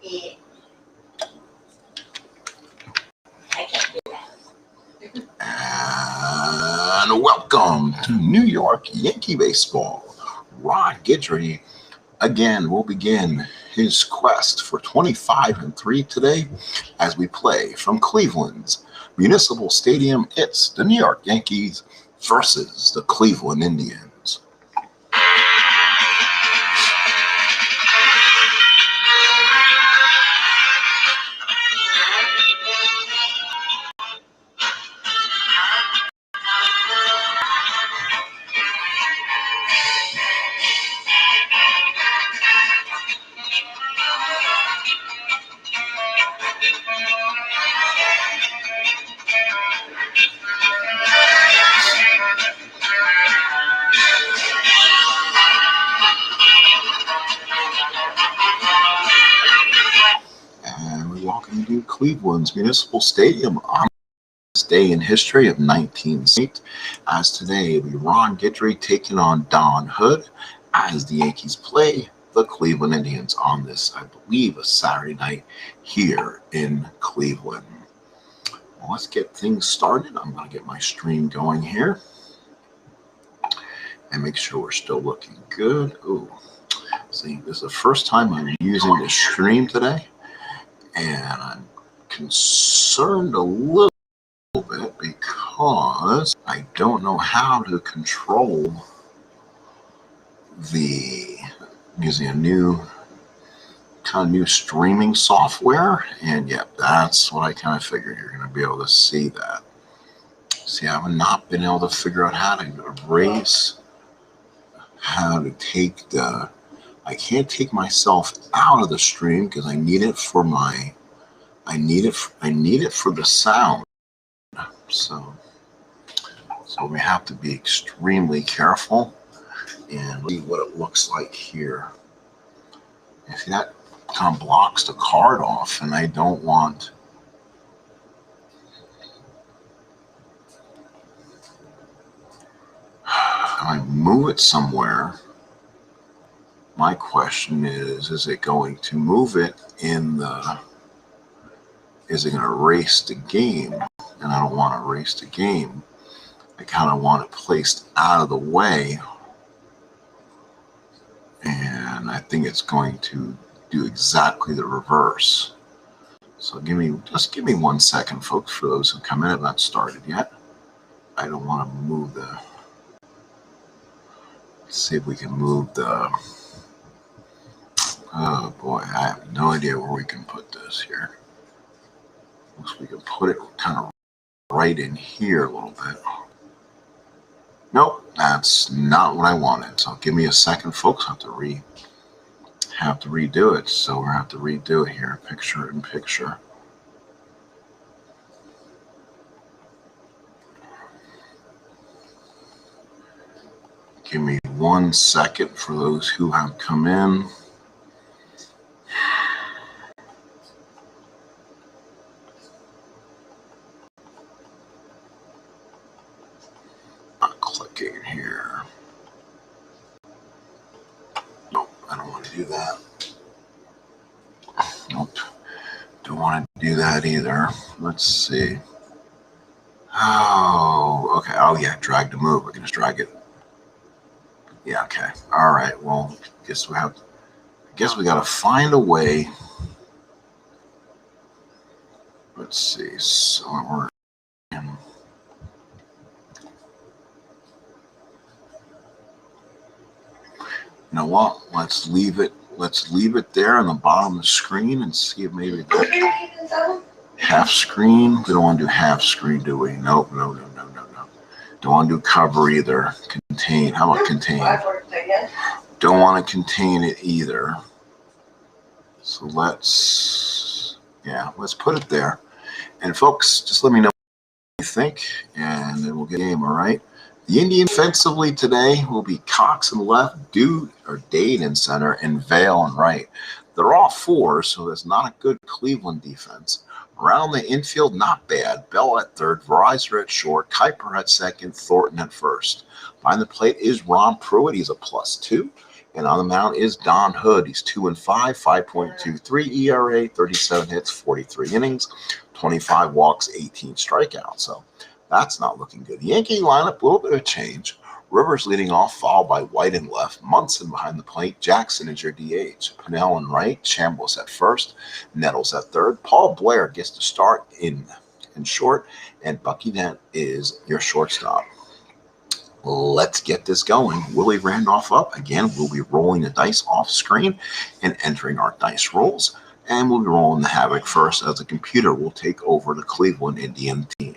Yeah. I can't do that. And welcome to New York Yankee baseball. Ron Guidry again will begin his quest for 25-3 today as we play from Cleveland's Municipal Stadium. It's the New York Yankees versus the Cleveland Indians. And we welcome you to Cleveland's Municipal Stadium on this day in history of 1908. As today will be Ron Guidry taking on Don Hood as the Yankees play the Cleveland Indians on this, I believe, a Saturday night here in Cleveland. Well, let's get things started. I'm going to get my stream going here and make sure we're still looking good. Ooh, see, this is the first time I'm using the stream today, and I'm concerned a little bit because I don't know how to control using a new streaming software, and yep, that's what I kind of figured. You're going to be able to see that. See, I have not been able to figure out how to erase, how to take the. I can't take myself out of the stream because I need it for my. I need it for the sound. So we have to be extremely careful and see what it looks like here. If that kind of blocks the card off, and I don't want. I move it somewhere. My question is it going to move it in the. Is it going to erase the game? And I don't want to erase the game. I kind of want it placed out of the way. And I think it's going to do exactly the reverse. So just give me 1 second, folks, for those who come in. I've not started yet. I don't want to move the. Let's see if we can move the. Oh boy, I have no idea where we can put this here. Looks like we can put it kind of right in here a little bit. Nope, that's not what I wanted. So give me a second, folks. I have to redo it. So we're going to have to redo it here, picture in picture. Give me 1 second for those who have come in. Not clicking here. Nope, I don't want to do that. Nope, don't want to do that either. Let's see. Oh, okay. Oh yeah, drag to move. We can just drag it. Yeah, okay. All right. Well, I guess we got to find a way. Let's see. So we're in. You know what? Let's leave it there on the bottom of the screen and see if maybe half screen. We don't want to do half screen, do we? Nope, no. Don't want to do cover either. Contain. How about contain? Don't want to contain it either. So let's put it there. And folks, just let me know what you think, and then we'll get a game, all right? The Indians offensively today will be Cox in left, Dade in center, and Vale in right. They're all fours, so that's not a good Cleveland defense. Around the infield, not bad. Bell at third, Verizon at short, Kuiper at second, Thornton at first. Behind the plate is Ron Pruitt. He's a +2. And on the mound is Don Hood. He's 2-5, 5.23 ERA, 37 hits, 43 innings, 25 walks, 18 strikeouts. So that's not looking good. The Yankee lineup, a little bit of change. Rivers leading off, followed by White in left, Munson behind the plate, Jackson is your DH, Pennell in right, Chambliss at first, Nettles at third, Paul Blair gets to start in short, and Bucky Dent is your shortstop. Let's get this going. Willie Randolph up. Again, we'll be rolling the dice off screen and entering our dice rolls, and we'll be rolling the Havoc first as the computer will take over the Cleveland Indian team.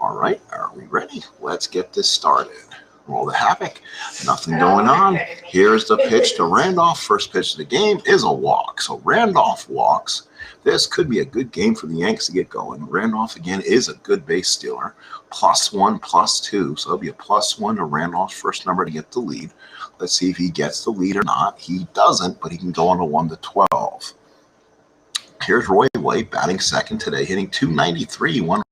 All right, are we ready? Let's get this started. Roll the Havoc. Nothing going on. Here's the pitch to Randolph. First pitch of the game is a walk. So Randolph walks. This could be a good game for the Yanks to get going. Randolph, again, is a good base stealer. +1, +2. So it'll be a +1 to Randolph's first number to get the lead. Let's see if he gets the lead or not. He doesn't, but he can go on to 1-12. Here's Roy White batting second today, hitting .293, 1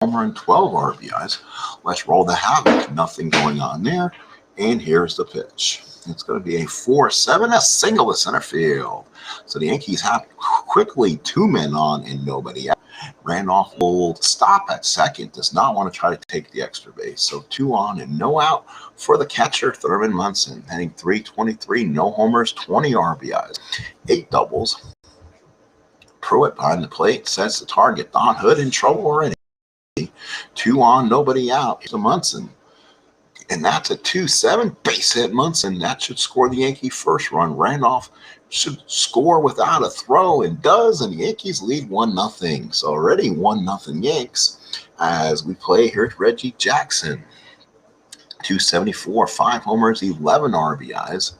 homer and 12 RBIs. Let's roll the Havoc. Nothing going on there. And here's the pitch. It's going to be a 4-7, a single to center field. So the Yankees have quickly 2 men on and nobody out. Randolph will stop at second, does not want to try to take the extra base. So 2 on and no out for the catcher, Thurman Munson, hitting .323, no homers, 20 RBIs, 8 doubles. Pruitt behind the plate sets the target. Don Hood in trouble already. 2 on, nobody out. Here's a Munson. And that's a 2-7 base hit Munson. That should score the Yankee first run. Randolph should score without a throw and does, and the Yankees lead 1-0. So already 1-0 Yanks as we play here at Reggie Jackson. 274, 5 homers, 11 RBIs.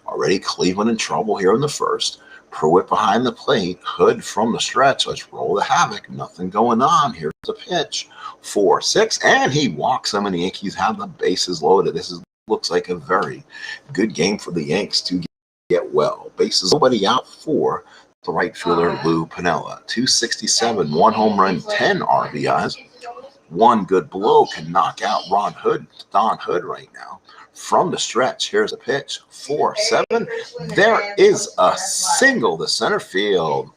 Already Cleveland in trouble here in the first. Pruitt behind the plate, Hood from the stretch. Let's roll the Havoc. Nothing going on. Here's the pitch. 4-6, and he walks them, and the Yankees have the bases loaded. Looks like a very good game for the Yanks to get well. Bases nobody out for the right fielder, Lou Piniella. 267, 1 home run, 10 RBIs. 1 good blow can knock out Don Hood right now. From the stretch, here's a pitch, 4-7. There is a single to center field.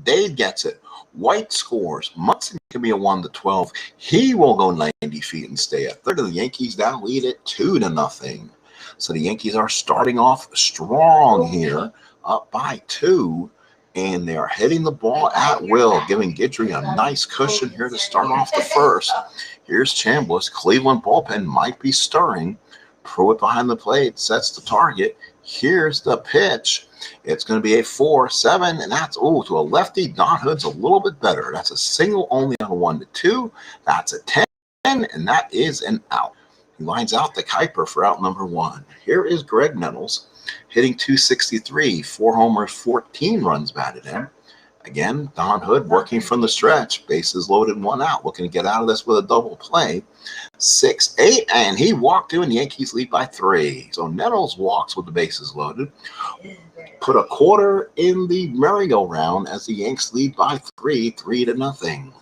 Dave gets it. White scores. Munson can be a 1-12. He will go 90 feet and stay at third. The Yankees now lead it 2-0. So the Yankees are starting off strong here, up by 2. And they are hitting the ball at will, giving Guidry a nice cushion here to start off the first. Here's Chambliss. Cleveland bullpen might be stirring. Pruitt behind the plate sets the target. Here's the pitch. It's going to be a 4-7, and that's, to a lefty. Don Hood's a little bit better. That's a single only on a 1-2. That's a 10, and that is an out. He lines out the Kuiper for out number 1. Here is Greg Nettles, hitting .263, 4 homers, 14 runs batted in. Again, Don Hood working from the stretch. Bases loaded, 1 out. Looking to get out of this with a double play. 6-8, and he walked in. The Yankees lead by 3. So Nettles walks with the bases loaded. Put a quarter in the merry-go-round as the Yanks lead by 3-0.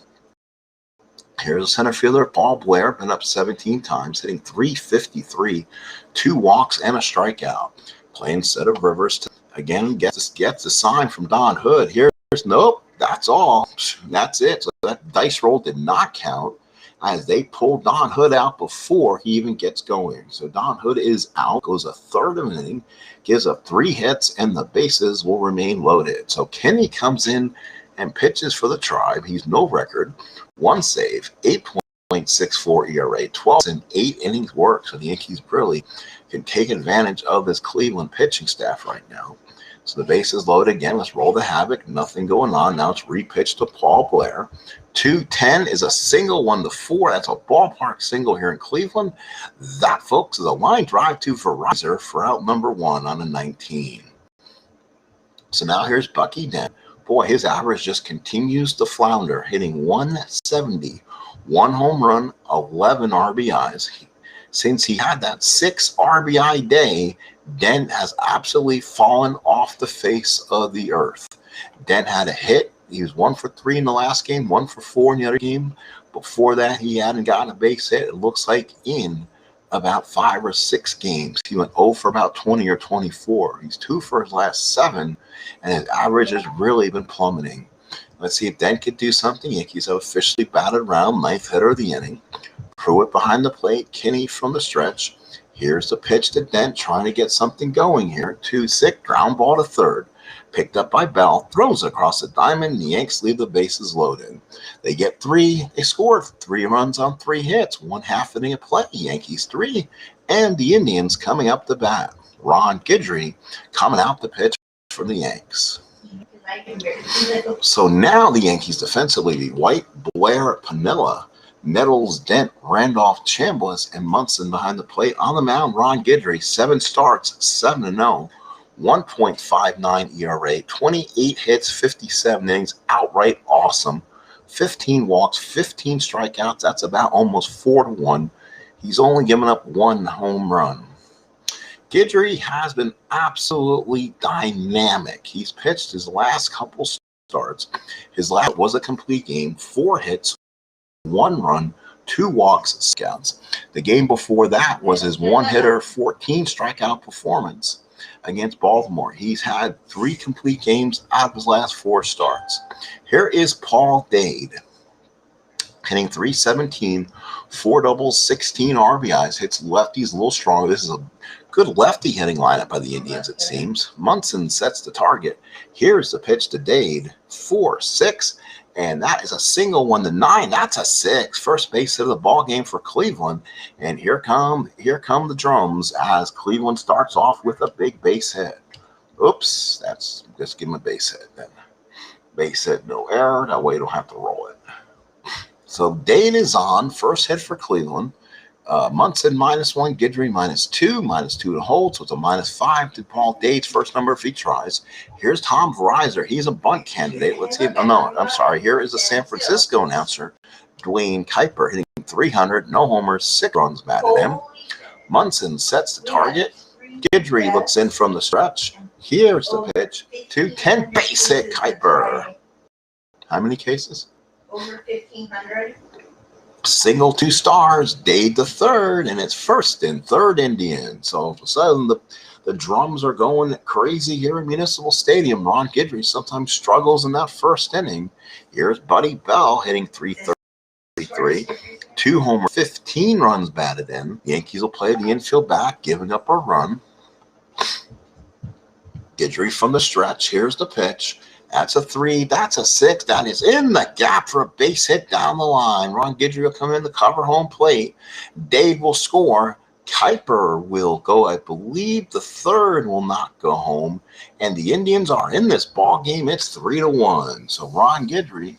Here's a center fielder, Paul Blair, been up 17 times, hitting .353, 2 walks and a strikeout. Playing instead of Rivers. Again, gets a sign from Don Hood. Here's nope, that's all. That's it. So that dice roll did not count as they pulled Don Hood out before he even gets going. So Don Hood is out, goes a third of an inning, gives up 3 hits, and the bases will remain loaded. So Kenny comes in and pitches for the Tribe. He's no record, 1 save, 8.64 ERA, 12 and 8 innings work. So the Yankees really can take advantage of this Cleveland pitching staff right now. So the base is loaded again. Let's roll the Havoc. Nothing going on. Now it's repitched to Paul Blair. 2-10 is a single, 1-4. That's a ballpark single here in Cleveland. That, folks, is a line drive to Verizon for out number 1 on a 19. So now here's Bucky Dent. Boy, his average just continues to flounder, hitting .170, 1 home run, 11 RBIs. Since he had that 6 RBI day, Dent has absolutely fallen off the face of the earth. Dent had a hit. He was 1 for 3 in the last game, 1 for 4 in the other game. Before that, he hadn't gotten a base hit, it looks like, in about 5 or 6 games. He went 0 for about 20 or 24. He's 2 for his last 7, and his average has really been plummeting. Let's see if Dent could do something. Yankees have officially batted around, 9th hitter of the inning. Pruitt behind the plate, Kinney from the stretch. Here's the pitch to Dent, trying to get something going here. 2-6, ground ball to third. Picked up by Bell, throws across the diamond. The Yanks leave the bases loaded. They get 3. They scored 3 runs on 3 hits. 1/2 inning of play. Yankees 3, and the Indians coming up the bat. Ron Guidry coming out the pitch for the Yanks. So now the Yankees defensively be White, Blair, Piniella, Nettles, Dent, Randolph, Chambliss, and Munson behind the plate. On the mound, Ron Guidry, 7 starts, 7-0, 1.59 ERA, 28 hits, 57 innings, outright awesome. 15 walks, 15 strikeouts. That's about almost 4-1. He's only given up 1 home run. Guidry has been absolutely dynamic. He's pitched his last couple starts. His last was a complete game, 4 hits, 1 run, 2 walks, scouts. The game before that was his 1-hitter, 14 strikeout performance against Baltimore. He's had 3 complete games out of his last 4 starts. Here is Paul Dade, hitting .317, 4 doubles, 16 RBIs. Hits lefties a little stronger. This is a good lefty hitting lineup by the Indians, it seems. Munson sets the target. Here's the pitch to Dade, 4-6, and that is a single 1-9. That's a 6. First base of the ball game for Cleveland. And here come the drums as Cleveland starts off with a big base hit. Oops, that's just give him a base hit then. Base hit, no error. That way you don't have to roll it. So Dade is on. First hit for Cleveland. Munson -1, Guidry -2, -2 to hold, so it's a -5 to Paul Dade's first number if he tries. Here's Tom Reiser. He's a bunt candidate. Let's see. Oh, no, I'm sorry. Here is the San Francisco announcer, Dwayne Kuiper, hitting .300, no homers, 6 runs batted in. Munson sets the target. Guidry looks in from the stretch. Here's the pitch. 2-10, base hit, Kuiper. How many cases? Over 1,500. Single 2 stars, Dade the third, and it's 1st and 3rd Indian. So all of a sudden the drums are going crazy here in Municipal Stadium. Ron Guidry sometimes struggles in that 1st inning. Here's Buddy Bell hitting .333, 2 homers, 15 runs batted in. The Yankees will play the infield back, giving up a run. Guidry from the stretch. Here's the pitch. That's a 3. That's a 6. That is in the gap for a base hit down the line. Ron Guidry will come in to cover home plate. Dade will score. Kuiper will go. I believe the 3rd will not go home. And the Indians are in this ball game. It's 3-1. So Ron Guidry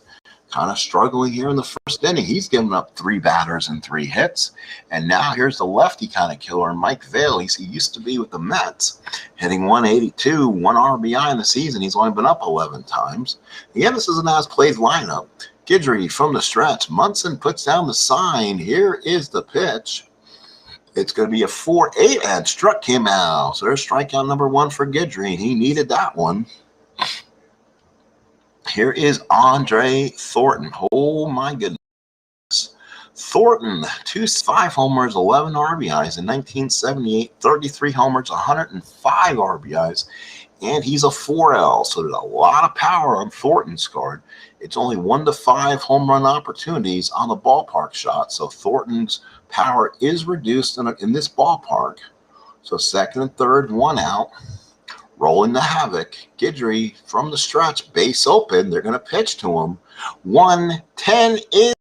kind of struggling here in the 1st inning. He's given up 3 batters and 3 hits. And now here's the lefty kind of killer, Mike Vail. He used to be with the Mets, hitting .182, 1 RBI in the season. He's only been up 11 times. Again, this is an as-played lineup. Guidry from the stretch. Munson puts down the sign. Here is the pitch. It's going to be a 4-8, and struck him out. So there's strikeout number 1 for Guidry, and he needed that one. Here is Andre Thornton. Oh, my goodness. Thornton, 5 homers, 11 RBIs in 1978, 33 homers, 105 RBIs, and he's a 4L. So there's a lot of power on Thornton's card. It's only 1 to 5 home run opportunities on the ballpark shot. So Thornton's power is reduced in this ballpark. So 2nd and 3rd, 1 out. Rolling the havoc. Guidry from the stretch, base open. They're going to pitch to him. 1-10 is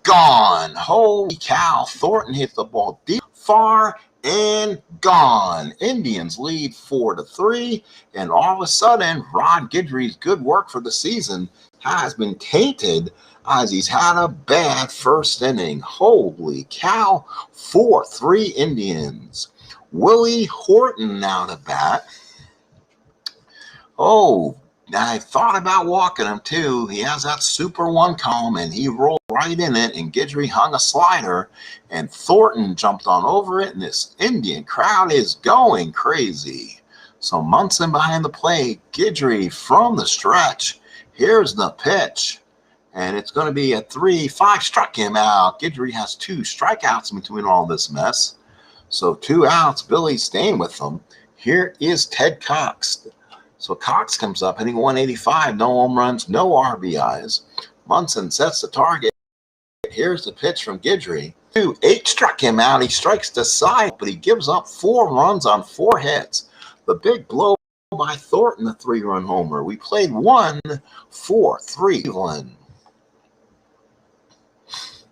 gone. Holy cow. Thornton hit the ball deep, far, and gone. Indians lead 4-3. And all of a sudden, Ron Guidry's good work for the season has been tainted as he's had a bad 1st inning. Holy cow. 4-3 Indians. Willie Horton now to bat. Oh, I thought about walking him too. He has that Super 1 column, and he rolled right in it, and Guidry hung a slider, and Thornton jumped on over it, and this Indian crowd is going crazy. So Munson behind the plate, Guidry from the stretch. Here's the pitch, and it's going to be a 3-5. Struck him out. Guidry has 2 strikeouts in between all this mess. So 2 outs. Billy's staying with them. Here is Ted Cox. So Cox comes up hitting 185. No home runs, no RBIs. Munson sets the target. Here's the pitch from Guidry. 2-8 struck him out. He strikes the side, but he gives up 4 runs on 4 hits. The big blow by Thornton, the 3-run homer. We played 1-4-3 Cleveland.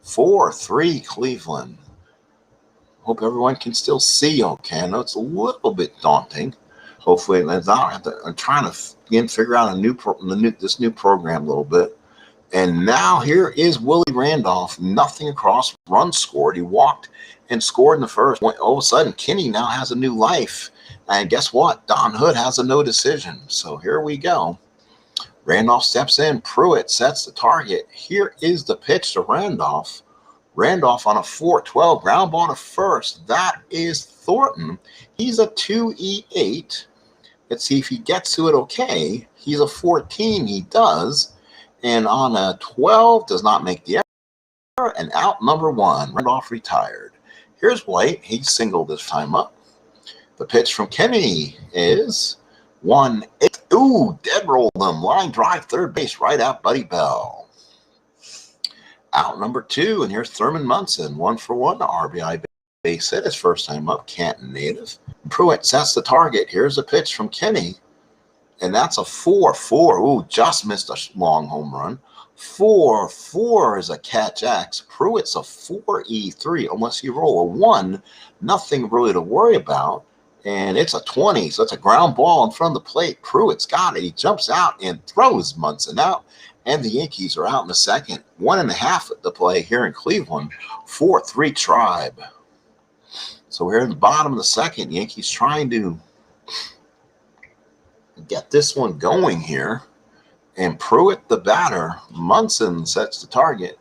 4-3 Cleveland. Hope everyone can still see okay. I know it's a little bit daunting. Hopefully it lets out. I'm trying to again figure out this new program a little bit. And now here is Willie Randolph. Nothing across. Run scored. He walked and scored in the first. All of a sudden, Kinney now has a new life. And guess what? Don Hood has a no decision. So here we go. Randolph steps in. Pruitt sets the target. Here is the pitch to Randolph. Randolph on a 4-12 ground ball to first. That is Thornton. He's a 2-8. Let's see if he gets to it okay. He's a 14. He does. And on a 12, does not make the error. And out number 1. Randolph retired. Here's White. He singled this time up. The pitch from Kenny is 1-8. Ooh, dead rolled them. Line drive, third base, right out Buddy Bell. Out number 2, and here's Thurman Munson. 1-for-1 RBI base hit. His first time up, Canton native. Pruitt sets the target. Here's a pitch from Kenny, and that's a 4-4. Ooh, just missed a long home run. 4-4 is a catch X. Pruitt's a 4-3. Unless you roll a 1, nothing really to worry about. And it's a 20, so it's a ground ball in front of the plate. Pruitt's got it. He jumps out and throws Munson out. And the Yankees are out in the second. 1.5 at the play here in Cleveland. 4-3 Tribe. So we're in the bottom of the second. Yankees trying to get this one going here. And Pruitt, the batter. Munson sets the target.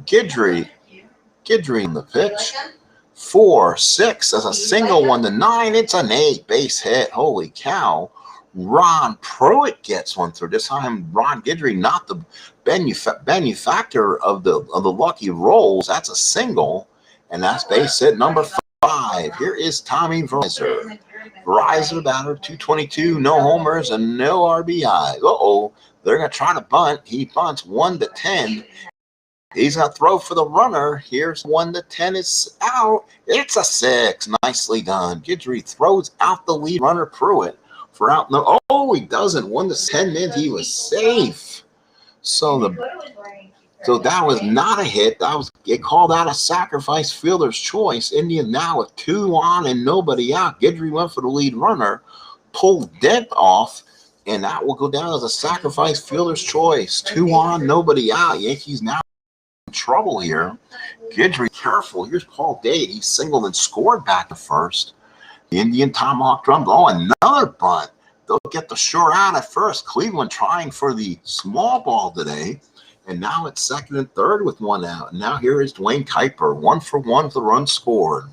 Guidry in the pitch. 4-6 as a single. 1-9. It's an 8 base hit. Holy cow. Ron Pruitt gets one through. This time, Ron Guidry, not the benefactor of the lucky rolls. That's a single, and that's base hit number 5. Here is Tommy Verizzer. Verizzer batter, 222, no homers and no RBI. They're going to try to bunt. He bunts 1-10. He's going to throw for the runner. Here's 1-10 is out. It's a 6. Nicely done. Guidry throws out the lead runner, Pruitt. For out. No, he doesn't. 1-10 meant he was safe. So that was not a hit. It called out a sacrifice fielder's choice. Indians now with 2 on and nobody out. Guidry went for the lead runner, pulled Dent off, and that will go down as a sacrifice fielder's choice. 2 on, nobody out. Yankees now in trouble here. Guidry careful. Here's Paul Dade. He singled and scored back to first. The Indian tomahawk drum. Another bunt. They'll get the short out at first. Cleveland trying for the small ball today. And now it's second and third with 1 out. And now here is Dwayne Kuiper. 1-for-1 with the run scored.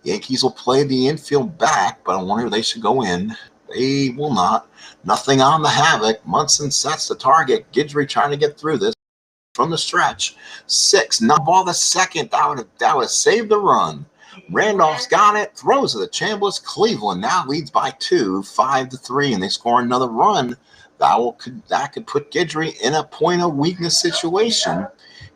Yankees will play the infield back, but I wonder if they should go in. They will not. Nothing on the havoc. Munson sets the target. Guidry trying to get through this from the stretch. 6. Not ball the second. That would save the run. Randolph's got it, throws it at Chambliss. Cleveland now leads by 2, 5-3, and they score another run. That could put Guidry in a point of weakness situation.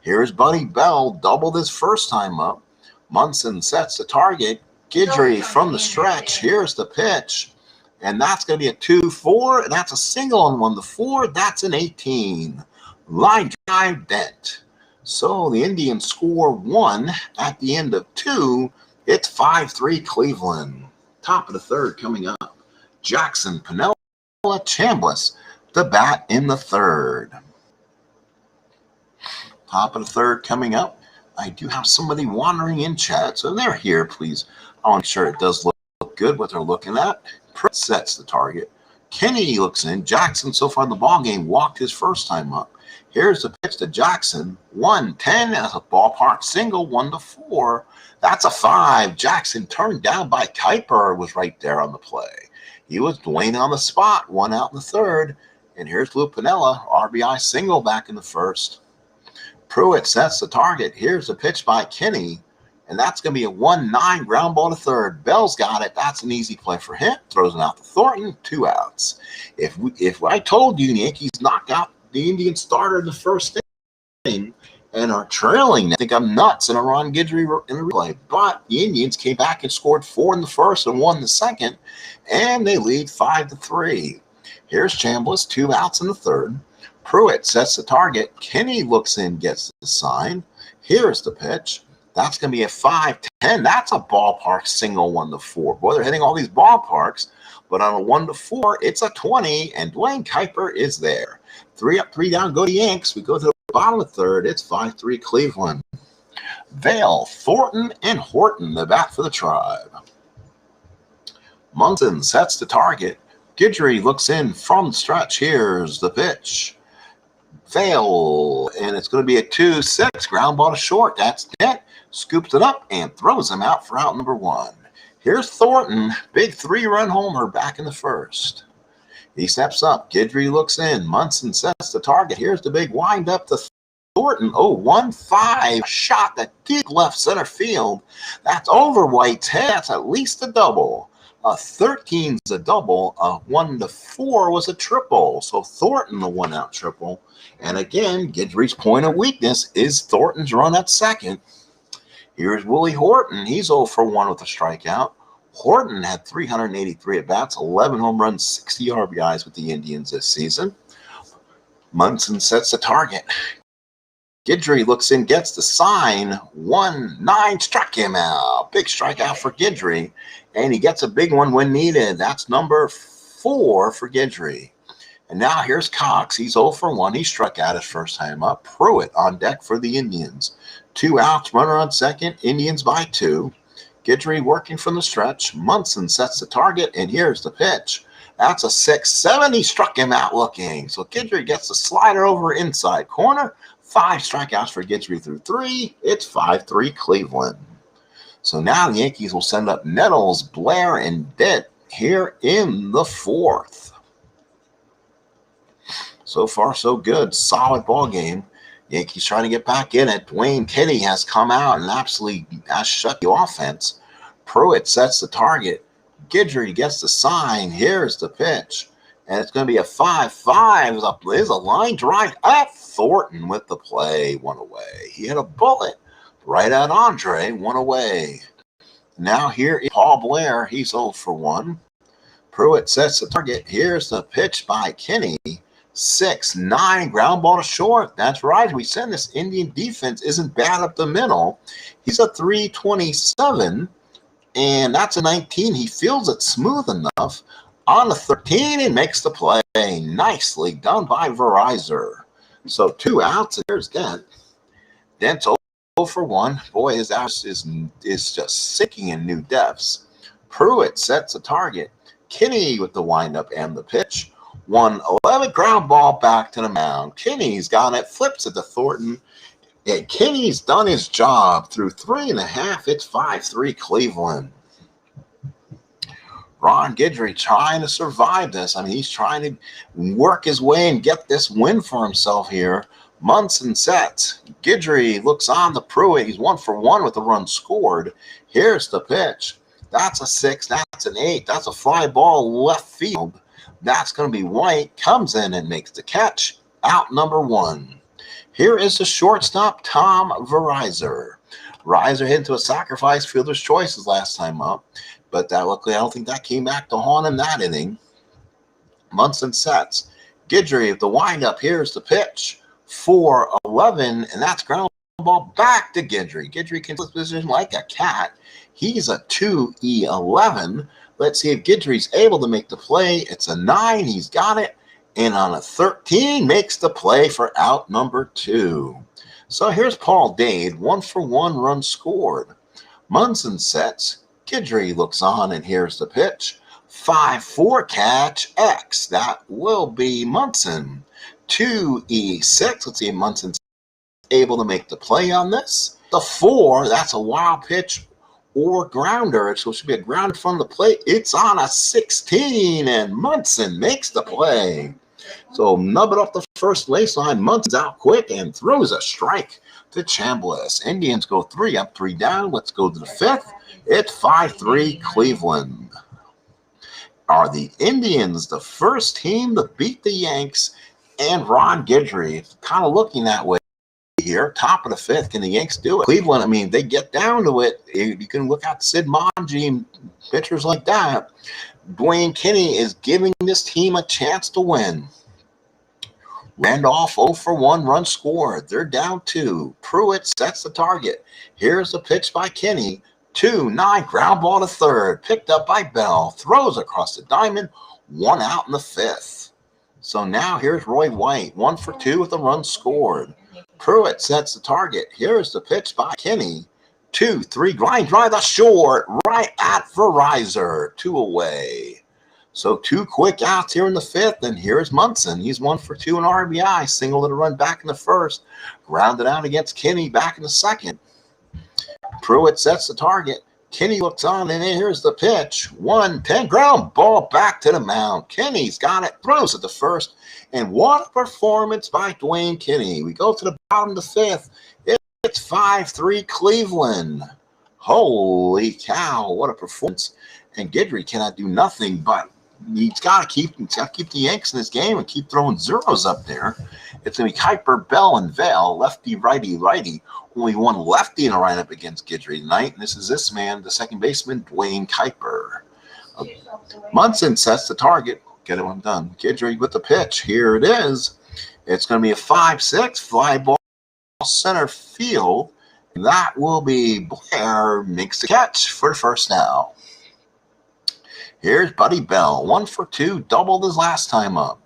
Here's Buddy Bell, doubled his first time up. Munson sets the target. Guidry from the stretch. Here's the pitch, and that's going to be a 2-4, and that's a single on 1-4. That's an 18. Line drive Dent. So the Indians score 1 at the end of 2. It's 5-3 Cleveland. Top of the third coming up. Jackson, Piniella, Chambliss, the bat in the third. Top of the third coming up. I do have somebody wandering in chat, so they're here, please. I want to make sure it does look good what they're looking at. Pruitt sets the target. Kenny looks in. Jackson, so far in the ballgame, walked his first time up. Here's the pitch to Jackson. 1-10 as a ballpark single, 1-4. That's a 5. Jackson turned down by Kuiper was right there on the play. He was Dwayne on the spot. 1 out in the third. And here's Lou Piniella, RBI single back in the first. Pruitt sets the target. Here's the pitch by Kenny. and that's going to be a 1-9 ground ball to third. Bell's got it. That's an easy play for him. Throws it out to Thornton. 2 outs. If I told you the Yankees knocked out the Indian starter in the first inning and are trailing, I think I'm nuts in a Ron Guidry in the replay. But the Indians came back and scored 4 in the first and 1 in the second, and they lead 5-3. Here's Chambliss, 2 outs in the third. Pruitt sets the target. Kenny looks in, gets the sign. Here's the pitch. That's going to be a 5-10. That's a ballpark single 1-4. Boy, they're hitting all these ballparks, but on a 1-4, it's a 20, and Dwayne Kuiper is there. 3 up, 3 down, go to Yanks. We go to the bottom of the third. It's 5-3 Cleveland. Vail, Thornton, and Horton, the bat for the Tribe. Munson sets the target. Guidry looks in from the stretch. Here's the pitch. Vail, and it's going to be a 2-6 ground ball to short. That's it. Scoops it up and throws him out for out number 1. Here's Thornton, big 3-run homer back in the first. He steps up. Guidry looks in. Munson sets the target. Here's the big windup to Thornton. 1-5 shot that deep left center field. That's over White's head. That's at least a double. A 13's a double. A 1-4 was a triple. So Thornton, the 1-out triple. And again, Guidry's point of weakness is Thornton's run at second. Here's Willie Horton. He's 0 for 1 with a strikeout. Horton had 383 at-bats, 11 home runs, 60 RBIs with the Indians this season. Munson sets the target. Guidry looks in, gets the sign. 1-9, struck him out. Big strikeout for Guidry, and he gets a big one when needed. That's number 4 for Guidry. And now here's Cox. He's 0 for 1. He struck out his first time up. Pruitt on deck for the Indians. 2 outs, runner on second. Indians by 2. Guidry working from the stretch. Munson sets the target, and here's the pitch. That's a 6-7. He struck him out looking. So Guidry gets the slider over inside corner. 5 strikeouts for Guidry through 3. It's 5-3 Cleveland. So now the Yankees will send up Nettles, Blair, and Ditt here in the 4th. So far, so good. Solid ball game. Yankees trying to get back in it. Dwayne Kenny has come out and absolutely has shut the offense. Pruitt sets the target. Guidry gets the sign. Here's the pitch. And it's going to be a 5-5. There's a line drive at Thornton with the play. 1 away. He had a bullet right at Andre. 1 away. Now here is Paul Blair. He's 0 for 1. Pruitt sets the target. Here's the pitch by Kenny. 6-9 ground ball to short. That's right. We said this Indian defense isn't bad up the middle. He's a 327, and that's a 19. He feels it smooth enough. On the 13, he makes the play. Nicely done by Verizon. So 2 outs. Here's Dent. Dent's 0 for 1. Boy, his ass is just sinking in new depths. Pruitt sets the target. Kenny with the windup and the pitch. 1-11 ground ball back to the mound. Kenny's got it, flips it to Thornton. And Kenny's done his job through 3.5. It's 5-3 Cleveland. Ron Guidry trying to survive this. I mean, he's trying to work his way and get this win for himself here. Munson sets. Guidry looks on the Pruitt. He's 1 for 1 with a run scored. Here's the pitch. That's a 6. That's an 8. That's a fly ball left field. That's going to be White. Comes in and makes the catch. Out number 1. Here is the shortstop, Tom Verizon. Reiser hit into a sacrifice fielder's choices last time up, but luckily I don't think that came back to haunt him that inning. Munson sets. Guidry at the windup. Here's the pitch. 4-11, and that's ground ball back to Guidry. Guidry can flip position like a cat. He's a 2-11. Let's see if Guidry's able to make the play. It's a 9. He's got it. And on a 13, makes the play for out number 2. So here's Paul Dade. 1 for 1 run scored. Munson sets. Guidry looks on, and here's the pitch. 5-4 catch X. That will be Munson. 2-6. Let's see if Munson's able to make the play on this. The 4, that's a wild pitch or grounder. So it should be a grounder from the plate. It's on a 16, and Munson makes the play. So nub it off the first baseline. Munson's out quick and throws a strike to Chambliss. Indians go 3 up, 3 down. Let's go to the 5th. It's 5-3 Cleveland. Are the Indians the first team to beat the Yanks and Ron Guidry? Kind of looking that way here. Top of the 5th. Can the Yanks do it? Cleveland, I mean, they get down to it. You can look at Sid Monge and pitchers like that. Dwayne Kinney is giving this team a chance to win. Randolph 0 for 1 run scored. They're down 2. Pruitt sets the target. Here's the pitch by Kinney. 2-9 ground ball to third. Picked up by Bell. Throws across the diamond. 1 out in the 5th. So now here's Roy White. 1 for 2 with a run scored. Pruitt sets the target. Here's the pitch by Kinney. 2-3 line drive the short. Right at Verizon. 2 away. So 2 quick outs here in the 5th, and here's Munson. He's 1 for 2 in RBI, single to the run back in the 1st, grounded out against Kinney back in the 2nd. Pruitt sets the target. Kinney looks on, and here's the pitch. 1-10 ground ball back to the mound. Kinney's got it, throws it to first, and what a performance by Dwayne Kinney. We go to the bottom of the 5th. It's 5-3 Cleveland. Holy cow, what a performance. And Guidry cannot do nothing but he's got to keep the Yanks in this game and keep throwing zeros up there. It's going to be Kuiper, Bell, and Vail, lefty, righty, righty. Only one lefty in a lineup against Guidry tonight, and this is this man, the second baseman, Dwayne Kuiper. Munson sets the target. Get it when I'm done. Guidry with the pitch. Here it is. It's going to be a 5-6 fly ball center field. That will be Blair makes the catch for the first down. Here's Buddy Bell, 1 for 2, doubled his last time up.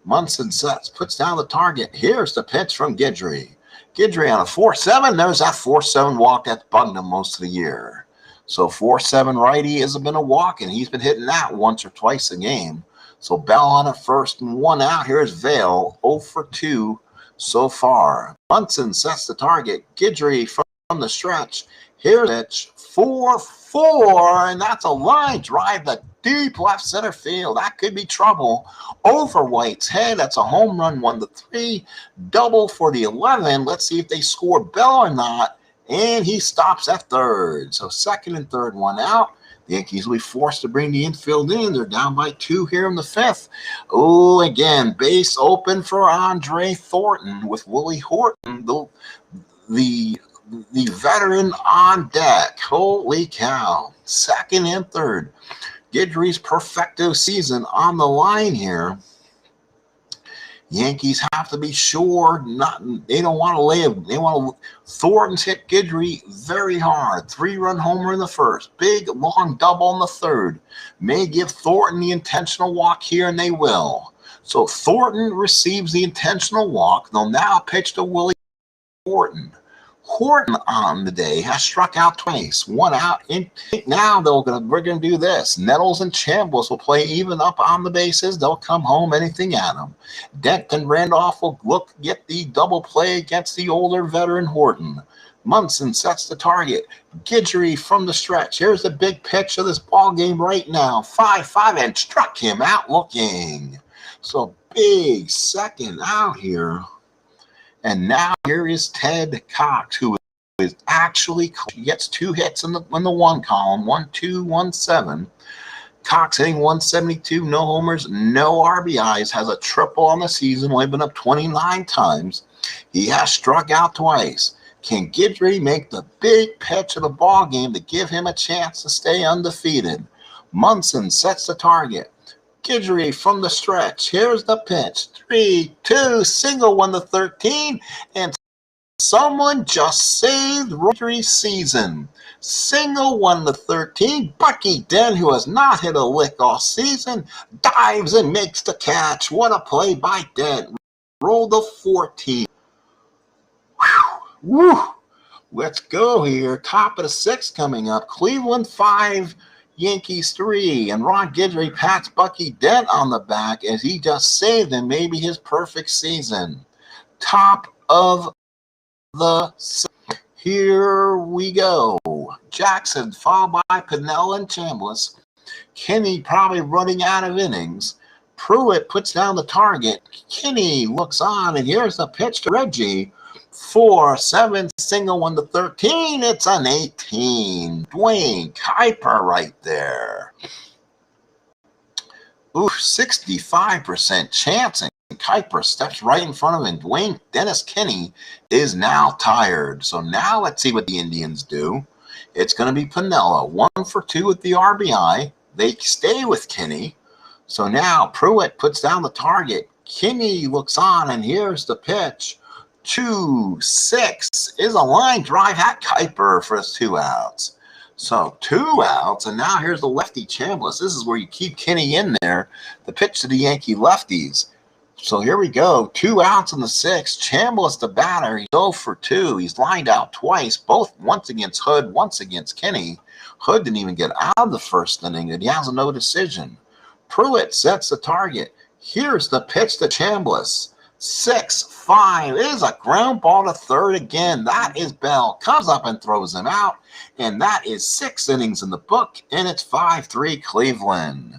Munson sets, puts down the target. Here's the pitch from Guidry. Guidry on a 4-7. There's that 4-7 walk that's bugged him most of the year. So 4-7 righty has been a walk, and he's been hitting that once or twice a game. So Bell on a 1st and 1 out. Here's Vail, 0 for 2 so far. Munson sets the target. Guidry from the stretch. Here's it, 4-4, and that's a line drive to deep left center field. That could be trouble. Over White's head. That's a home run, 1-3. Double for the 11. Let's see if they score Bell or not. And he stops at 3rd. So 2nd and 3rd, 1 out. The Yankees will be forced to bring the infield in. They're down by 2 here in the 5th. Oh, again, base open for Andre Thornton with Willie Horton, the veteran on deck. Holy cow. 2nd and 3rd. Guidry's perfecto season on the line here. Yankees have to be sure they don't want to lay it. They want to. Thornton's hit Guidry very hard. 3-run homer in the 1st. Big long double in the 3rd. May give Thornton the intentional walk here, and they will. So Thornton receives the intentional walk. They'll now pitch to Willie Horton. Horton on the day has struck out twice, 1 out. And now we're gonna do this. Nettles and Chambliss will play even up on the bases. They'll come home anything at them. Dent and Randolph will get the double play against the older veteran Horton. Munson sets the target. Guidry from the stretch. Here's the big pitch of this ball game right now. 5-5 and struck him out looking. So big 2nd out here. And now here is Ted Cox, who is actually gets 2 hits in the 1 column, 1-2, 1-7. Cox hitting 172, no homers, no RBIs, has a triple on the season, only been up 29 times. He has struck out twice. Can Guidry make the big pitch of the ball game to give him a chance to stay undefeated? Munson sets the target. Guidry from the stretch. Here's the pitch. 3-2, single 1-13, and someone just saved Guidry's season. Single 1-13. Bucky Dent, who has not hit a lick all season, dives and makes the catch. What a play by Dent. Roll the 14. Whew. Woo. Let's go here. Top of the 6th coming up. Cleveland 5. Yankees 3, and Ron Guidry pats Bucky Dent on the back as he just saved him, maybe his perfect season. Top of the 6th. Here we go. Jackson followed by Pennell and Chambliss. Kinney probably running out of innings. Pruitt puts down the target. Kinney looks on, and here's the pitch to Reggie. 4-7 single 1 to 13. It's an 18. Dwayne Kuiper right there. Ooh, 65% chance, and Kuiper steps right in front of him. Dennis Kinney is now tired. So now let's see what the Indians do. It's going to be Piniella, 1 for 2 with the RBI. They stay with Kinney. So now Pruitt puts down the target. Kinney looks on, and here's the pitch. 2-6 is a line drive at Kuiper for his 2 outs. So 2 outs, and now here's the lefty Chambliss. This is where you keep Kinney in there. The pitch to the Yankee lefties. So here we go. 2 outs in the 6th. Chambliss the batter. He's 0 for 2. He's lined out twice, both once against Hood, once against Kinney. Hood didn't even get out of the first inning, and he has a no decision. Pruitt sets the target. Here's the pitch to Chambliss. 6-5 is a ground ball to third again. That is Bell. Comes up and throws him out. And that is 6 innings in the book. And it's 5-3 Cleveland.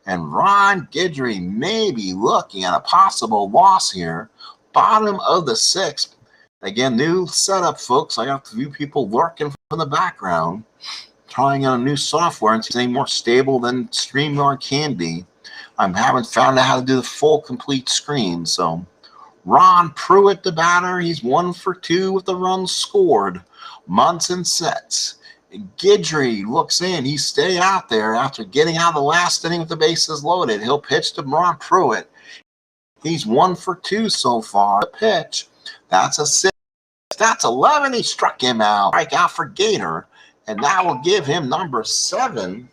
And Ron Guidry may be looking at a possible loss here. Bottom of the 6th. Again, new setup, folks. I got a few people lurking from the background, trying out a new software and saying more stable than StreamYard can be. I haven't found out how to do the full complete screen. So Ron Pruitt, the batter, he's 1 for 2 with the runs scored. Munson sets. Guidry looks in. He stay out there after getting out of the last inning with the bases loaded. He'll pitch to Ron Pruitt. He's 1 for 2 so far. The pitch. That's a 6. That's 11. He struck him out. Strike out for Gator. And that will give him number 7.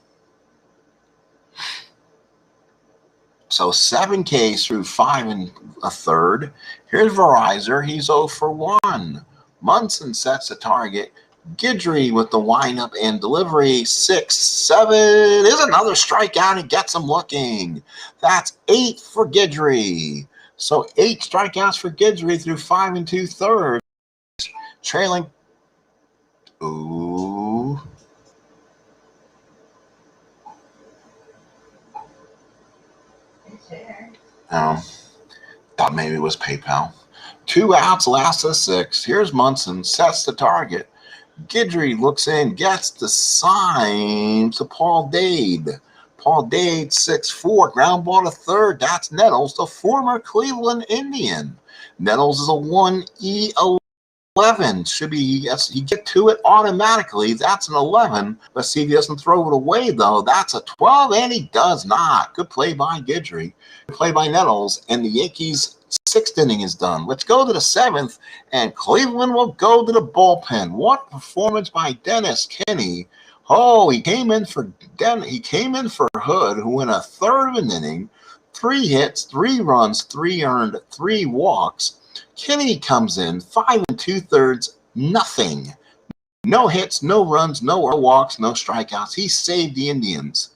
So 7 Ks through 5 1/3. Here's Verizon. He's 0 for 1. Munson sets the target. Guidry with the windup and delivery. 6-7 is another strikeout. He gets him looking. That's 8 for Guidry. So 8 strikeouts for Guidry through 5 2/3. Trailing. Ooh. Thought maybe it was PayPal. 2 outs, last of 6. Here's Munson, sets the target. Guidry looks in, gets the sign to Paul Dade. Paul Dade, 6-4, ground ball to third. That's Nettles, the former Cleveland Indian. Nettles is a 1E11. Should be, yes, he get to it automatically. That's an 11. Let's see if he doesn't throw it away, though. That's a 12, and he does not. Good play by Guidry. Good play by Nettles, and the Yankees' 6th inning is done. Let's go to the 7th, and Cleveland will go to the bullpen. What performance by Dennis Kinney. Oh, he came in for Hood, who went a third of an inning, 3 hits, 3 runs, 3 earned, 3 walks. Kinney comes in 5 2/3, nothing. No hits, no runs, no walks, no strikeouts. He saved the Indians.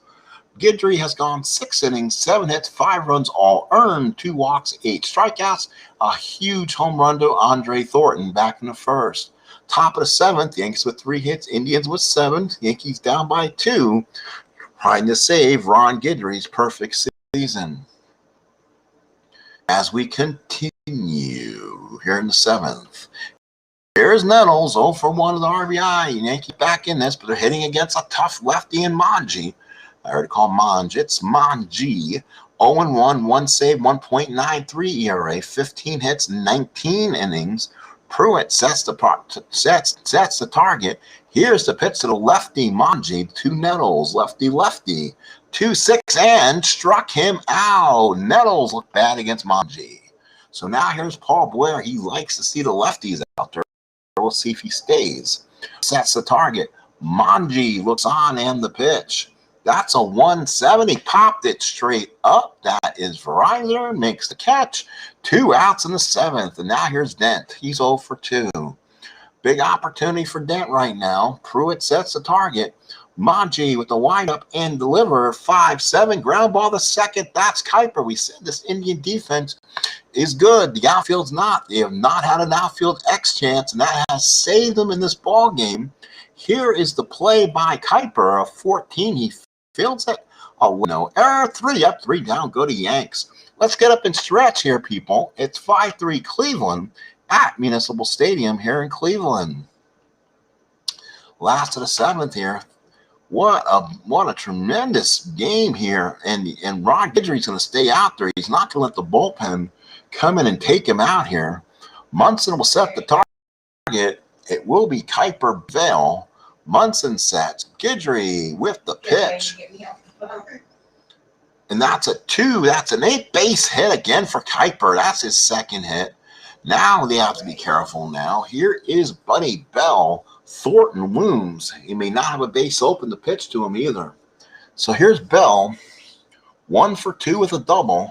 Guidry has gone 6 innings, 7 hits, 5 runs, all earned, 2 walks, 8 strikeouts. A huge home run to Andre Thornton back in the 1st. Top of the 7th, Yankees with 3 hits, Indians with 7. Yankees down by 2. Trying to save Ron Guidry's perfect season. As we continue here in the 7th. Here's Nettles, 0 for 1 of the RBI. Yankees back in this, but they're hitting against a tough lefty in Manji. I heard it called Monge. It's Manji. 0-1, 1 save, 1.93 ERA, 15 hits, 19 innings. Pruitt sets the target. Here's the pitch to the lefty, Manji, to Nettles, lefty. 2-6 and struck him out. Nettles looked bad against Manji. So now here's Paul Blair. He likes to see the lefties out there. We'll see if he stays. Sets the target. Manji looks on and the pitch. That's a 1-7. He popped it straight up. That is Verizon. Makes the catch. 2 outs in the 7th. And now here's Dent. He's 0 for 2. Big opportunity for Dent right now. Pruitt sets the target. Manji with the windup and deliver. 5-7. Ground ball to second. That's Kuiper. We said this Indian defense is good. The outfield's not. They have not had an outfield X chance, and that has saved them in this ball game. Here is the play by Kuiper. A 14. He fields it Oh, no. Error 3 up, 3 down. Go to Yanks. Let's get up and stretch here, people. It's 5-3 Cleveland at Municipal Stadium here in Cleveland. Last of the 7th here. What a tremendous game here. And Ron Guidry's going to stay out there. He's not going to let the bullpen come in and take him out here. Munson will set the target. It will be Kuiper Vale. Munson sets. Guidry with the pitch. And that's a 2. That's an 8 base hit again for Kuiper. That's his second hit. Now they have to be careful now. Here is Buddy Bell. Thornton looms. He may not have a base open to pitch to him either. So here's Bell. 1 for 2 with a double.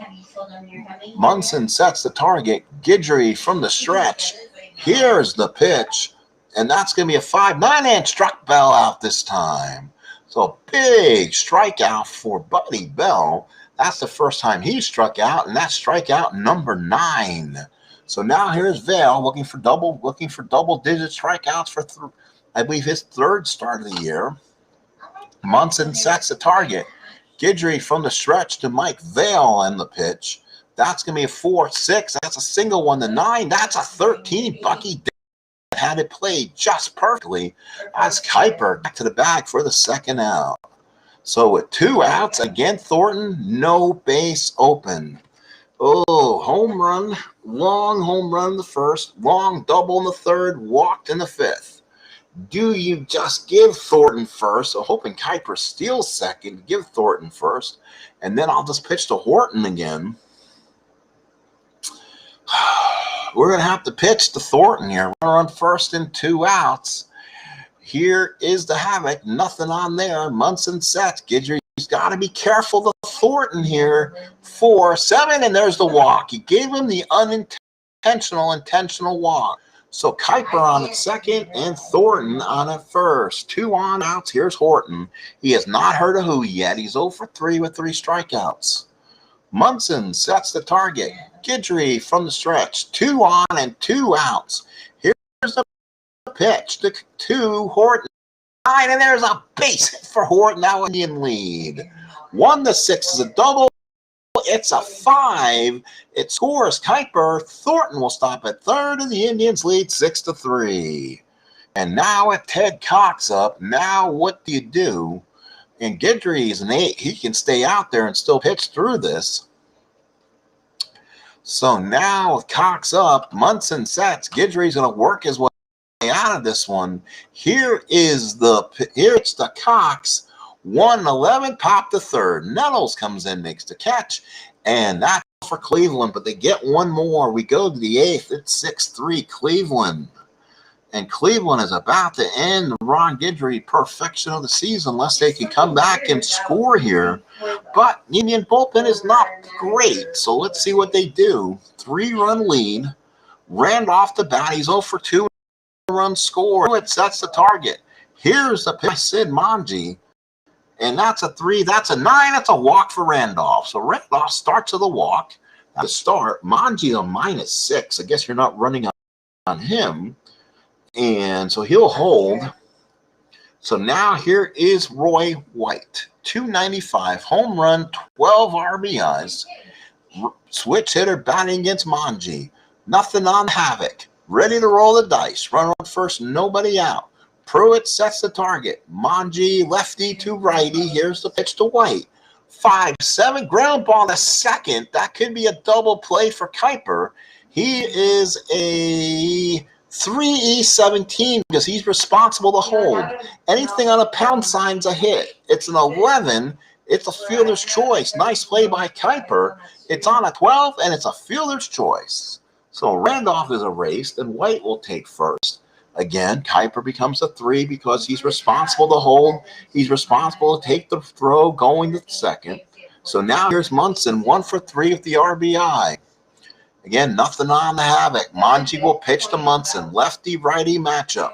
Munson sets the target. Guidry from the stretch. Here's the pitch. And that's going to be a 5-9 and struck Bell out this time. So big strikeout for Buddy Bell. That's the first time he struck out, and that's strikeout number 9. So now here's Vale looking for double-digit strikeouts for I believe his 3rd start of the year. Munson sets the target. Guidry from the stretch to Mike Vale and the pitch. That's going to be a 4-6. That's a single 1 to 9. That's a 13. Bucky had it played just perfectly as Kuiper back to the bag for the 2nd out. So with 2 outs, again, Thornton, no base open. Oh, home run, long home run in the 1st, long double in the 3rd, walked in the 5th. Do you just give Thornton first? So hoping Kuiper steals 2nd, give Thornton first, and then I'll just pitch to Horton again. We're going to have to pitch to Thornton here. We're on 1st and 2 outs. Here is the havoc. Nothing on there. Munson sets. Guidry's got to be careful to Thornton here. 4-7, and there's the walk. He gave him the intentional walk. So Kuiper on at 2nd and Thornton on at 1st. 2 on outs. Here's Horton. He has not heard a who yet. He's 0 for 3 with 3 strikeouts. Munson sets the target. Guidry from the stretch. 2 on and 2 outs. Here's the pitch to Horton. 9, and there's a base hit for Horton. Now Indian lead. 1-6 is a double. It's a 5. It scores Kuiper. Thornton will stop at 3rd, and the Indians lead 6-3. And now with Ted Cox up, now what do you do? And Guidry is an 8. He can stay out there and still pitch through this. So now with Cox up, Munson sets. Guidry's going to work his way out of this one. It's the Cox. 1-11, pop to 3rd. Nettles comes in, makes the catch, and that's for Cleveland. But they get one more. We go to the 8th. It's 6-3 Cleveland. And Cleveland is about to end the Ron Guidry perfection of the season unless they can come back and score here. But Indian bullpen is not great, so let's see what they do. 3-run lead. Randolph the bat. He's 0 for 2. Run score. It sets the target. Here's the pitch, Sid Manji. And that's a 3. That's a 9. That's a walk for Randolph. So Randolph starts with a walk. At the start, Manji a -6. I guess you're not running on him. And so he'll hold. So now here is Roy White. 295, home run, 12 RBIs. Switch hitter batting against Manji. Nothing on Havoc. Ready to roll the dice. Run on 1st, nobody out. Pruitt sets the target. Manji, lefty to righty. Here's the pitch to White. 5-7, ground ball to 2nd. That could be a double play for Kuiper. He is a 3E17 because he's responsible to hold. Anything on a pound sign's a hit. It's an 11. It's a fielder's choice. Nice play by Kuiper. It's on a 12, and it's a fielder's choice. So Randolph is erased, and White will take 1st. Again, Kuiper becomes a 3 because he's responsible to hold. He's responsible to take the throw going to 2nd. So now here's Munson, 1 for 3 with the RBI. Again, nothing on the Havoc. Manji will pitch to Munson. Lefty-righty matchup.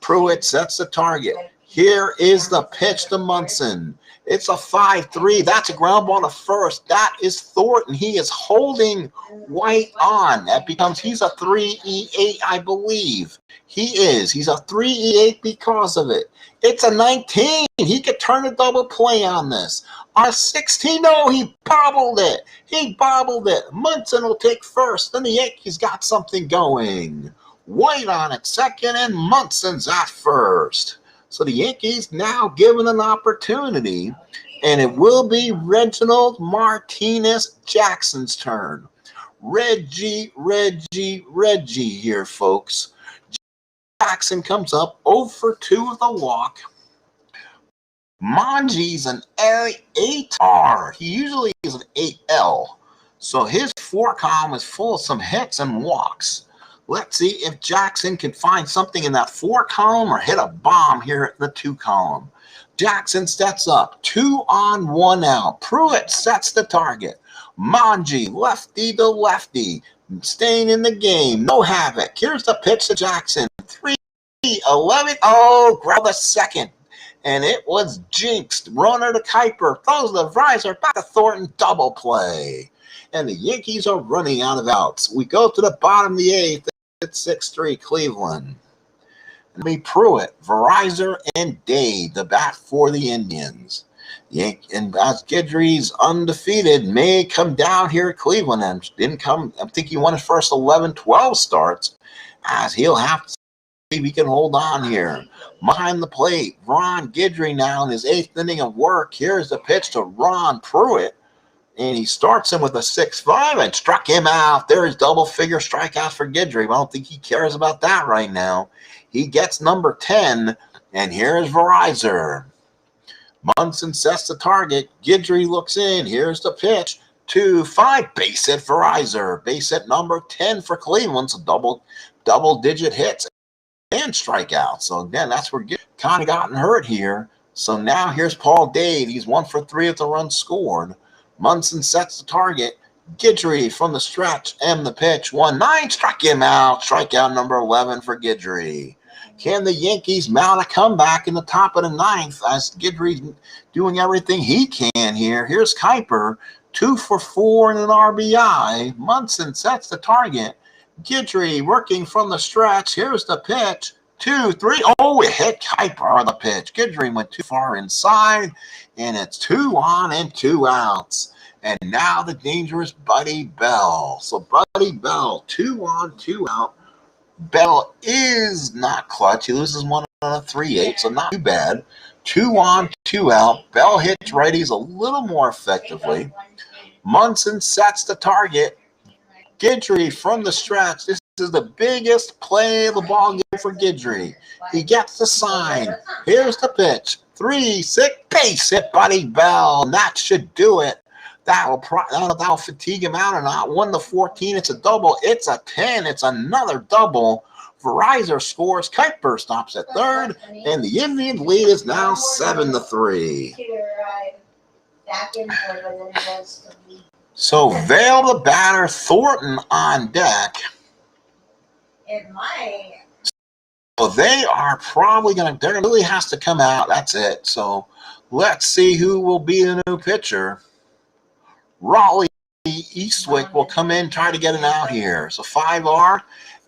Pruitt sets the target. Here is the pitch to Munson. It's a 5-3. That's a ground ball to first. That is Thornton. He is holding White on. That becomes, he's a 3-E8, I believe. He is. He's a 3-E8 because of it. It's a 19. He could turn a double play on this. On a 16, no, he bobbled it. He bobbled it. Munson will take first. Then the Yankees got something going. White on at second, and Munson's at first. So the Yankees now given an opportunity, and it will be Reginald Martinez Jackson's turn. Reggie here, folks. Jackson comes up 0 for 2 with a walk. Manji's an 8R. He usually is an 8L. So his 4 column is full of some hits and walks. Let's see if Jackson can find something in that 4 column or hit a bomb here at the 2 column. Jackson sets up 2 on 1 out. Pruitt sets the target. Manji, lefty to lefty, staying in the game. No havoc. Here's the pitch to Jackson. 3-11. Oh, grab the second. And it was jinxed. Runner to Kuiper. Throws the riser back to Thornton. Double play. And the Yankees are running out of outs. We go to the bottom of the 8th. It's 6-3 Cleveland. And Pruitt, Verizon, and Dade, the bat for the Indians. And as Guidry's undefeated may come down here at Cleveland and didn't come. I think he won his first 11-12 starts, as he'll have to see if he can hold on here. Behind the plate, Ron Guidry now in his 8th inning of work. Here's the pitch to Ron Pruitt. And he starts him with a 6-5 and struck him out. There's double figure strikeouts for Guidry. I don't think he cares about that right now. He gets number 10, and here's Verizon. Munson sets the target. Guidry looks in. Here's the pitch. 2-5. Base hit Verizon. Base hit number 10 for Cleveland. So double-digit hits and strikeouts. So again, that's where Guidry kind of gotten hurt here. So now here's Paul Dade. He's 1 for 3 with the run scored. Munson sets the target. Guidry from the stretch and the pitch. 1-9. Struck him out. Strikeout number 11 for Guidry. Can the Yankees mount a comeback in the top of the 9th as Guidry's doing everything he can here? Here's Kuiper, 2 for 4 and an RBI. Munson sets the target. Guidry working from the stretch. Here's the pitch. 2-3. Oh, it hit Kuiper on the pitch. Guidry went too far inside, and it's 2 on and 2 outs. And now the dangerous Buddy Bell. So Buddy Bell, 2 on, 2 out. Bell is not clutch. He loses 1 on a 3-8, so not too bad. 2 on, 2 out. Bell hits righties a little more effectively. Munson sets the target. Guidry from the stretch. This is the biggest play of the ball game for Guidry. He gets the sign. Here's the pitch. 3-6. Base hit Buddy Bell. And that should do it. That'll fatigue him out or not. 1-14. It's a double. It's a 10. It's another double. Verizon scores. Kuiper stops at third. And the Indian lead is now 7-3. So Vail the batter, Thornton on deck. So they are probably going to, there really has to come out. That's it. So let's see who will be the new pitcher. Raleigh Eastwick will come in, try to get an out here. So 5R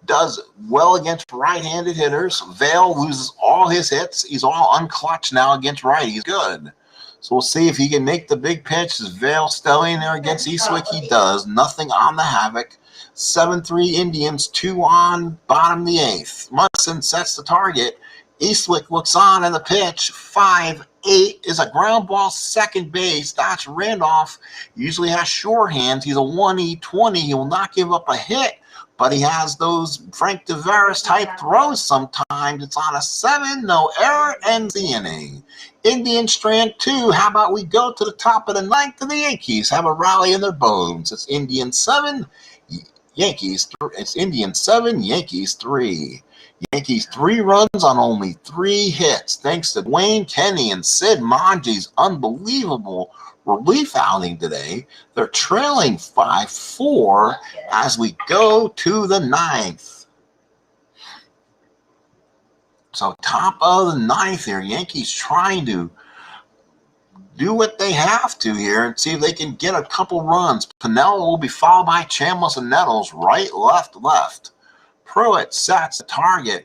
does well against right-handed hitters. Vail loses all his hits. He's all unclutched now against righties. Good. So we'll see if he can make the big pitch. Is Vail staying there against Eastwick? He does. Nothing on the havoc. 7-3 Indians, 2 on, bottom of the 8th. Munson sets the target. Eastwick looks on in the pitch. 5-8 is a ground ball, second base. That's Randolph. Usually has sure hands. He's a 1E20. He will not give up a hit, but he has those Frank Tavares type throws sometimes. It's on a 7, no error, ends the inning. Indian strand 2. How about we go to the top of the 9th, and the Yankees have a rally in their bones. It's Indian 7, Yankees 3. It's Indian 7, Yankees 3. Yankees 3 runs on only 3 hits, thanks to Dwayne Kenny and Sid Monge's unbelievable relief outing today. They're trailing 5-4 as we go to the 9th. So top of the 9th here, Yankees trying to do what they have to here and see if they can get a couple runs. Pinella will be followed by Chambliss and Nettles. Right, left, left. Pruitt sets the target.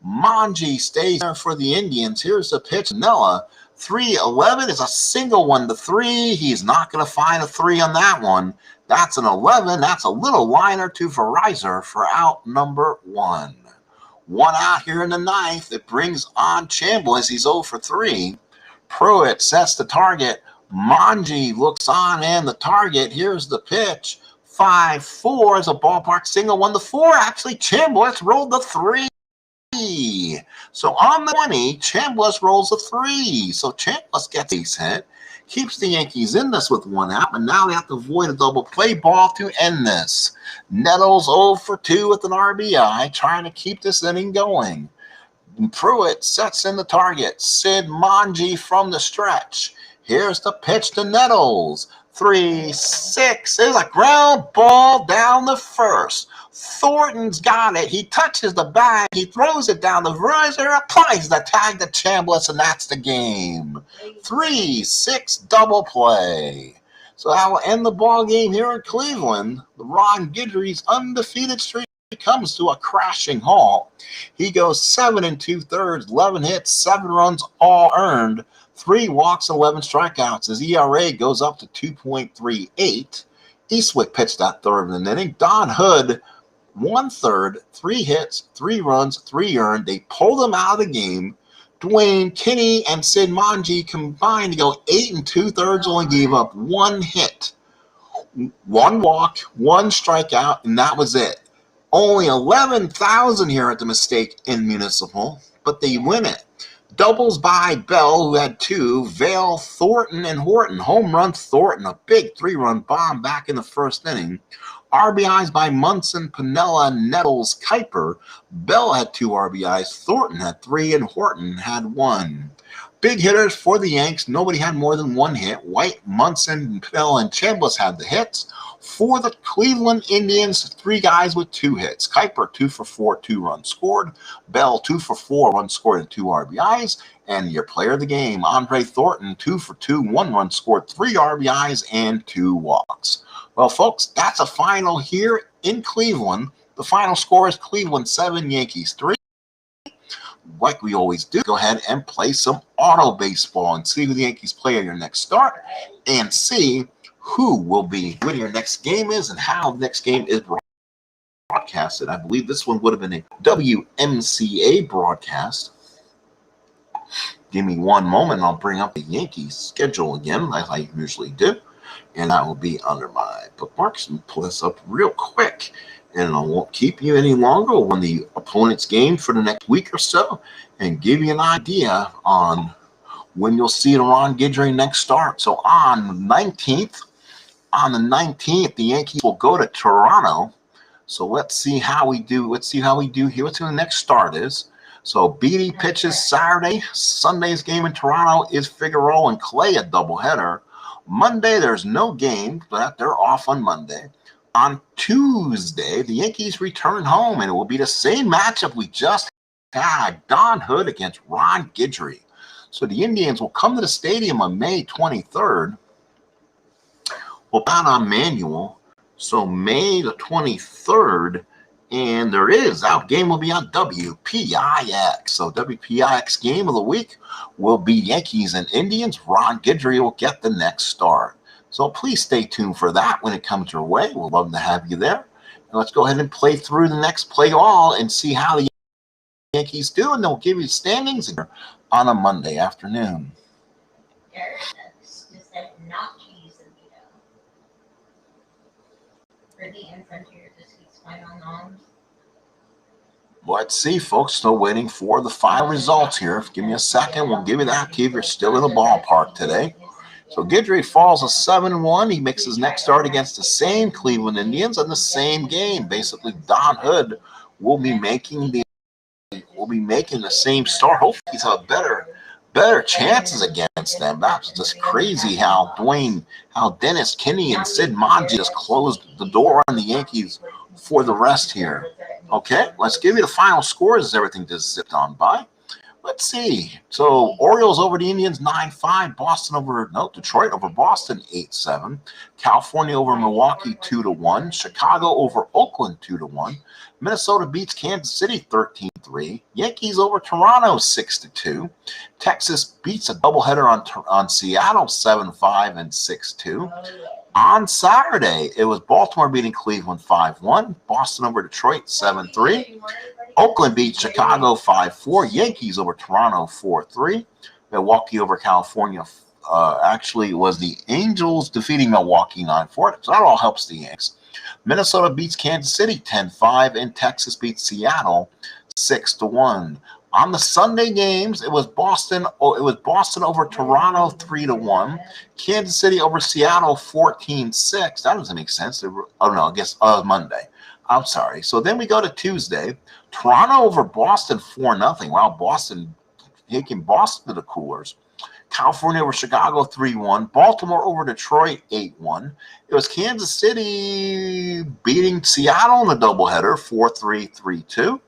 Manji stays there for the Indians. Here's the pitch. Pinella, 3-11 is a single one to 3. He's not going to find a 3 on that one. That's an 11. That's a little liner to Verizon for out number 1. 1 out here in the 9th. It brings on Chambliss. He's 0 for 3. Pruitt sets the target. Manji looks on and the target. Here's the pitch. 5-4 is a ballpark single 1 to 4. Actually, Chambliss rolled the 3. So on the 20, Chambliss rolls a 3. So Chambliss gets a hit. Keeps the Yankees in this with 1 out, and now they have to avoid a double play ball to end this. Nettles 0 for 2 with an RBI, trying to keep this inning going. Pruitt sets in the target. Sid Manji from the stretch. Here's the pitch to Nettles. 3-6 is a ground ball down the first. Thornton's got it. He touches the bag. He throws it down the riser, applies the tag to Chambliss, and that's the game. 3-6 double play. So that will end the ball game here in Cleveland. The Ron Guidry's undefeated streak comes to a crashing halt. He goes 7 2/3, 11 hits, 7 runs, all earned, 3 walks, 11 strikeouts. His ERA goes up to 2.38. Eastwick pitched that third in the inning. Don Hood, 1/3, 3 hits, 3 runs, 3 earned. They pulled him out of the game. Dwayne Kinney and Sid Manji combined to go 8 2/3, only gave up 1 hit, 1 walk, 1 strikeout, and that was it. Only 11,000 here at the Mistake in Municipal, but they win it. Doubles by Bell, who had 2, Vale, Thornton, and Horton. Home run Thornton, a big 3-run bomb back in the first inning. RBIs by Munson, Pinella, Nettles, Kuiper. Bell had 2 RBIs, Thornton had 3, and Horton had 1. Big hitters for the Yanks. Nobody had more than 1 hit. White, Munson, Pinella, and Chambliss had the hits. For the Cleveland Indians, 3 guys with 2 hits. Kuiper, 2 for 4, 2 runs scored. Bell, 2 for 4, 1 scored, and 2 RBIs. And your player of the game, Andre Thornton, 2 for 2, 1 run scored, 3 RBIs, and 2 walks. Well, folks, that's a final here in Cleveland. The final score is Cleveland 7, Yankees 3. Like we always do, go ahead and play some auto baseball and see who the Yankees play in your next start and see who will be when your next game is and how the next game is broadcasted. I believe this one would have been a WMCA broadcast. Give me one moment and I'll bring up the Yankees schedule again, as I usually do. And that will be under my bookmarks. And pull this up real quick. And I won't keep you any longer. We'll run the opponent's game for the next week or so and give you an idea on when you'll see the Ron Guidry next start. So on the 19th, the Yankees will go to Toronto. So let's see how we do. Let's see how we do here. Let's see who the next start is. So Beatty pitches Saturday. Sunday's game in Toronto is Figueroa and Clay, a doubleheader. Monday, there's no game, but they're off on Monday. On Tuesday, the Yankees return home, and it will be the same matchup we just had, Don Hood against Ron Guidry. So the Indians will come to the stadium on May 23rd. We'll put on manual. So May the 23rd, and that game will be on WPIX. So WPIX game of the week will be Yankees and Indians. Ron Guidry will get the next start. So please stay tuned for that when it comes your way. We'll love to have you there. And let's go ahead and play through the next play all and see how the Yankees do, and they'll give you standings on a Monday afternoon. Just said not to use the veto. For the infantry this week's final noms. Let's see, folks. Still waiting for the final results here. Give me a second. We'll give you that to you if you're still in the ballpark today. So Guidry falls a 7-1. He makes his next start against the same Cleveland Indians in the same game. Basically, Don Hood will be making the same start. Hopefully, he's have better chances against them. That's just crazy how Dennis Kinney and Sid Manji just closed the door on the Yankees for the rest here. Okay, let's give you the final scores as everything just zipped on by. Let's see. So Orioles over the Indians 9-5. Detroit over Boston 8-7. California over Milwaukee 2-1. Chicago over Oakland 2-1. Minnesota beats Kansas City 13-3. Yankees over Toronto 6-2. Texas beats a doubleheader on Seattle 7-5 and 6-2. On Saturday, it was Baltimore beating Cleveland 5-1. Boston over Detroit 7-3. Oakland beat Chicago 5-4. Yankees over Toronto 4-3. Milwaukee over California. Actually, it was the Angels defeating Milwaukee 9-4. So that all helps the Yanks. Minnesota beats Kansas City 10-5, and Texas beats Seattle 6-1. On the Sunday games, it was Boston over Toronto 3-1. Kansas City over Seattle 14-6. That doesn't make sense. Monday. I'm sorry. So then we go to Tuesday. Toronto over Boston 4-0. Wow, Boston taking Boston to the coolers. California over Chicago 3-1. Baltimore over Detroit 8-1. It was Kansas City beating Seattle in a doubleheader 4-3, 3-2.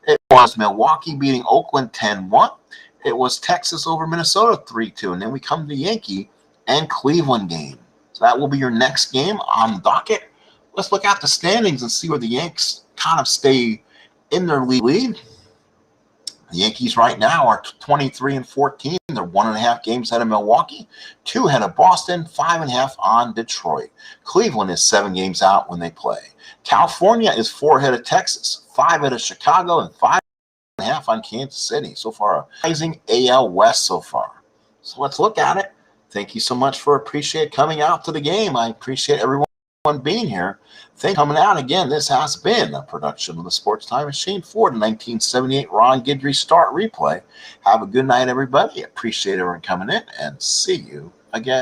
It was Milwaukee beating Oakland 10-1. It was Texas over Minnesota 3-2. And then we come to the Yankee and Cleveland game. So that will be your next game on the docket. Let's look at the standings and see where the Yanks kind of stay in their lead. The Yankees right now are 23-14. They're 1.5 games ahead of Milwaukee, 2 ahead of Boston, 5.5 on Detroit. Cleveland is 7 games out when they play. California is 4 ahead of Texas, 5 ahead of Chicago, and 5.5 on Kansas City. So far, a rising AL West so far. So let's look at it. Thank you so much for coming out to the game. I appreciate everyone being here. Thank you for coming out. Again, this has been a production of the Sports Time Machine for the 1978 Ron Guidry Start replay. Have a good night, everybody. Appreciate everyone coming in, and see you again.